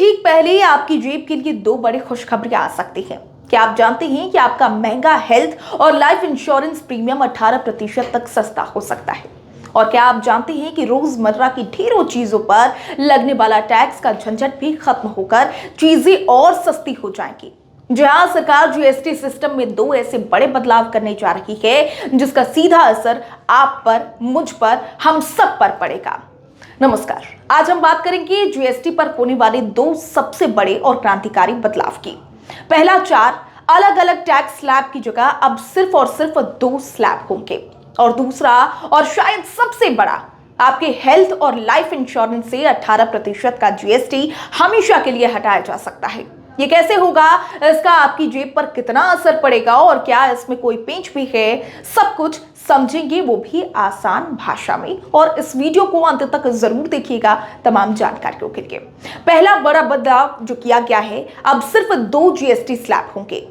ठीक पहले ही आपकी जेब के लिए दो बड़ी खुशखबरियां आ सकती हैं। क्या आप जानते हैं कि आपका महंगा हेल्थ और लाइफ इंश्योरेंस प्रीमियम 18% तक सस्ता हो सकता है? और क्या आप जानते हैं कि रोजमर्रा की ढेरों चीजों पर लगने वाला टैक्स का झंझट भी खत्म होकर चीजें और सस्ती हो जाएंगी? जहां सरकार जीएसटी सिस्टम में दो ऐसे बड़े बदलाव करने जा रही है जिसका सीधा असर आप पर, मुझ पर, हम सब पर पड़ेगा। नमस्कार, आज हम बात करेंगे जीएसटी पर होने वाले दो सबसे बड़े और क्रांतिकारी बदलाव की। पहला, 4 अलग अलग टैक्स स्लैब की जगह अब सिर्फ और सिर्फ 2 स्लैब होंगे। और दूसरा और शायद सबसे बड़ा, आपके हेल्थ और लाइफ इंश्योरेंस से 18% का जीएसटी हमेशा के लिए हटाया जा सकता है। ये कैसे होगा, इसका आपकी जेब पर कितना असर पड़ेगा और क्या इसमें कोई पेंच भी है, सब कुछ समझेंगे, वो भी आसान भाषा में। और इस वीडियो को अंत तक जरूर देखिएगा तमाम जानकारियों के लिए। पहला बड़ा बदलाव जो किया गया है, अब सिर्फ 2 जीएसटी स्लैब होंगे।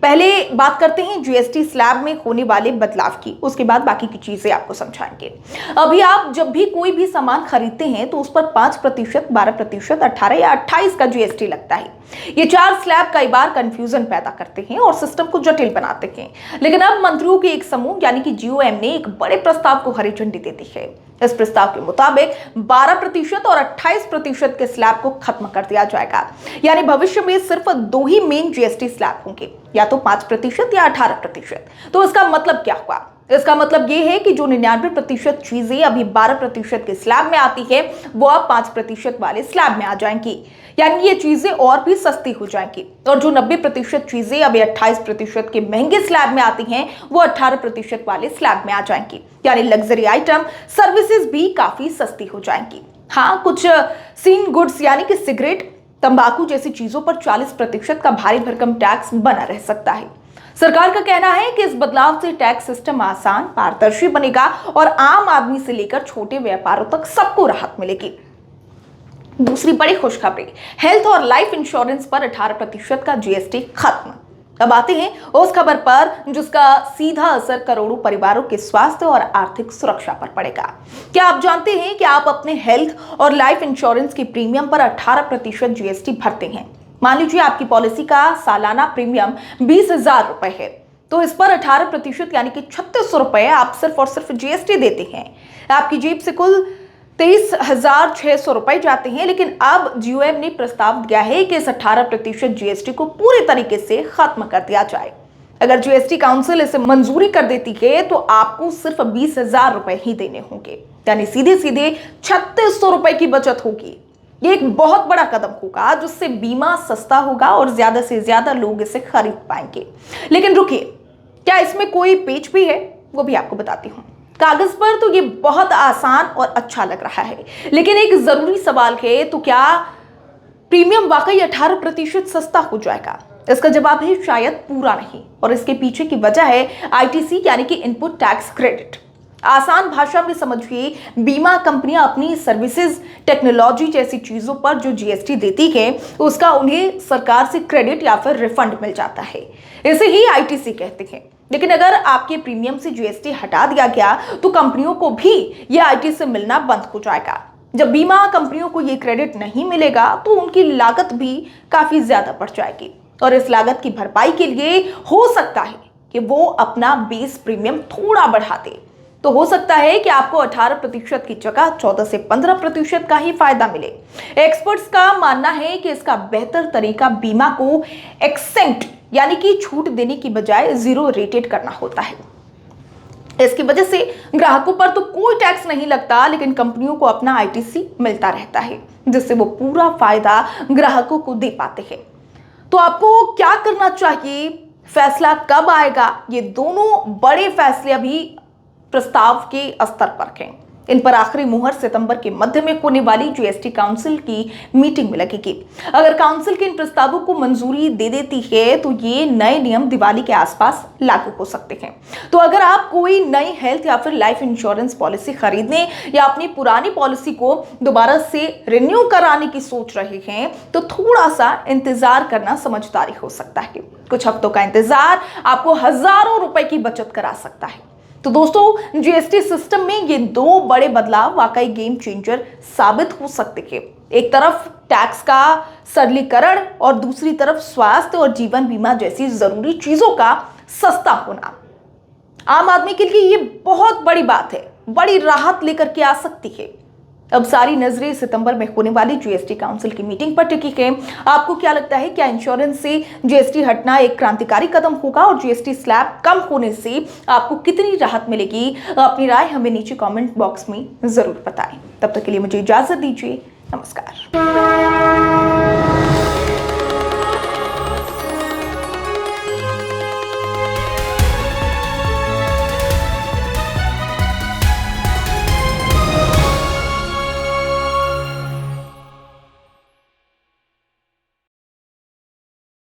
पहले बात करते हैं जीएसटी स्लैब में होने वाले बदलाव की, उसके बाद बाकी की चीजें आपको समझाएंगे। अभी आप जब भी कोई भी सामान खरीदते हैं तो उस पर 5%, 12%, 18 या 28 का जीएसटी लगता है। ये 4 स्लैब कई बार कंफ्यूजन पैदा करते हैं और सिस्टम को जटिल बनाते हैं। लेकिन अब मंत्रियों के एक समूह यानी कि जीओएम ने एक बड़े प्रस्ताव को हरी झंडी दे दी है। इस प्रस्ताव के मुताबिक 12% और 28% के स्लैब को खत्म कर दिया जाएगा। यानी भविष्य में सिर्फ 2 ही मेन जीएसटी स्लैब होंगे, या तो 5% या 18%। तो इसका मतलब क्या हुआ? इसका मतलब यह है कि जो 99% चीजें अभी 12% के स्लैब में आती है, वो अब 5% वाले स्लैब में आ जाएंगी। यानी ये चीजें और भी सस्ती हो जाएंगी। और जो 90% चीजें अभी 28% के महंगे स्लैब में आती हैं, वो 18% वाले स्लैब में आ जाएंगी। यानी लग्जरी आइटम, सर्विसेज भी काफी सस्ती हो जाएंगी। हाँ, कुछ सीन गुड्स यानी कि सिगरेट, तंबाकू जैसी चीजों पर 40% का भारी भरकम टैक्स बना रह सकता है। सरकार का कहना है कि इस बदलाव से टैक्स सिस्टम आसान, पारदर्शी बनेगा और आम आदमी से लेकर छोटे व्यापारों तक सबको राहत मिलेगी। दूसरी बड़ी खुशखबरी, हेल्थ और लाइफ इंश्योरेंस पर 18% का जीएसटी खत्म। अब आते हैं उस खबर पर जिसका सीधा असर करोड़ों परिवारों के स्वास्थ्य और आर्थिक सुरक्षा पर पड़ेगा। क्या आप जानते हैं कि आप अपने हेल्थ और लाइफ इंश्योरेंस की प्रीमियम पर 18% जीएसटी भरते हैं? मान लीजिए आपकी पॉलिसी का सालाना प्रीमियम 20,000 रुपए है, तो इस पर 18% यानी कि 3600 रुपए आप सिर्फ और सिर्फ जीएसटी देते हैं। आपकी जेब से कुल 23,600 रुपए जाते हैं। लेकिन अब जीओएम ने प्रस्ताव दिया है कि इस 18% जीएसटी को पूरे तरीके से खत्म कर दिया जाए। अगर जीएसटी काउंसिल इसे मंजूरी कर देती है तो आपको सिर्फ 20,000 रुपए ही देने होंगे, यानी सीधे सीधे 3600 रुपए की बचत होगी। ये एक बहुत बड़ा कदम होगा जिससे बीमा सस्ता होगा और ज्यादा से ज्यादा लोग इसे खरीद पाएंगे। लेकिन रुकिए, क्या इसमें कोई पेच भी है? वो भी आपको बताती हूँ। कागज पर तो ये बहुत आसान और अच्छा लग रहा है, लेकिन एक जरूरी सवाल है, तो क्या प्रीमियम वाकई 18% सस्ता हो जाएगा? इसका जवाब है शायद पूरा नहीं। और इसके पीछे की वजह है आईटीसी यानी कि इनपुट टैक्स क्रेडिट। आसान भाषा में समझिए, बीमा कंपनियां अपनी सर्विसेज, टेक्नोलॉजी जैसी चीजों पर जो जीएसटी देती है, उसका उन्हें सरकार से क्रेडिट या फिर रिफंड मिल जाता है। इसे ही आईटीसी कहते हैं। लेकिन अगर आपके प्रीमियम से जीएसटी हटा दिया गया तो कंपनियों को भी यह आईटीसी से मिलना बंद हो जाएगा। जब बीमा कंपनियों को यह क्रेडिट नहीं मिलेगा तो उनकी लागत भी काफी ज्यादा बढ़ जाएगी। और इस लागत की भरपाई के लिए हो सकता है कि वो अपना बेस प्रीमियम थोड़ा बढ़ा दे। तो हो सकता है कि आपको 18% की जगह 14 से 15% का ही फायदा मिले। एक्सपर्ट्स का मानना है कि इसका बेहतर तरीका बीमा को एक्सेंट यानी कि छूट देने की बजाय 0 रेटेड करना होता है। इसकी वजह से ग्राहकों पर तो कोई टैक्स नहीं लगता, लेकिन कंपनियों को अपना आईटीसी मिलता रहता है, जिससे वो पूरा फायदा ग्राहकों को दे पाते हैं। तो आपको क्या करना चाहिए? फैसला कब आएगा? ये दोनों बड़े फैसले अभी प्रस्ताव के स्तर पर हैं। इन पर आखिरी मुहर सितंबर के मध्य में होने वाली जीएसटी काउंसिल की मीटिंग में लगेगी। अगर काउंसिल के इन प्रस्तावों को मंजूरी दे देती है तो ये नए नियम दिवाली के आसपास लागू हो सकते हैं। तो अगर आप कोई नई हेल्थ या फिर लाइफ इंश्योरेंस पॉलिसी खरीदने या अपनी पुरानी पॉलिसी को दोबारा से रिन्यू कराने की सोच रहे हैं तो थोड़ा सा इंतजार करना समझदारी हो सकता है। कुछ हफ्तों का इंतजार आपको हजारों रुपए की बचत करा सकता है। तो दोस्तों, जीएसटी सिस्टम में ये दो बड़े बदलाव वाकई गेम चेंजर साबित हो सकते हैं। एक तरफ टैक्स का सरलीकरण और दूसरी तरफ स्वास्थ्य और जीवन बीमा जैसी जरूरी चीजों का सस्ता होना। आम आदमी के लिए ये बहुत बड़ी बात है, बड़ी राहत लेकर के आ सकती है। अब सारी नजरें सितंबर में होने वाली जीएसटी काउंसिल की मीटिंग पर टिकी है। आपको क्या लगता है, क्या इंश्योरेंस से जीएसटी हटना एक क्रांतिकारी कदम होगा और जीएसटी स्लैब कम होने से आपको कितनी राहत मिलेगी? अपनी राय हमें नीचे कमेंट बॉक्स में जरूर बताएं। तब तक के लिए मुझे इजाजत दीजिए। नमस्कार।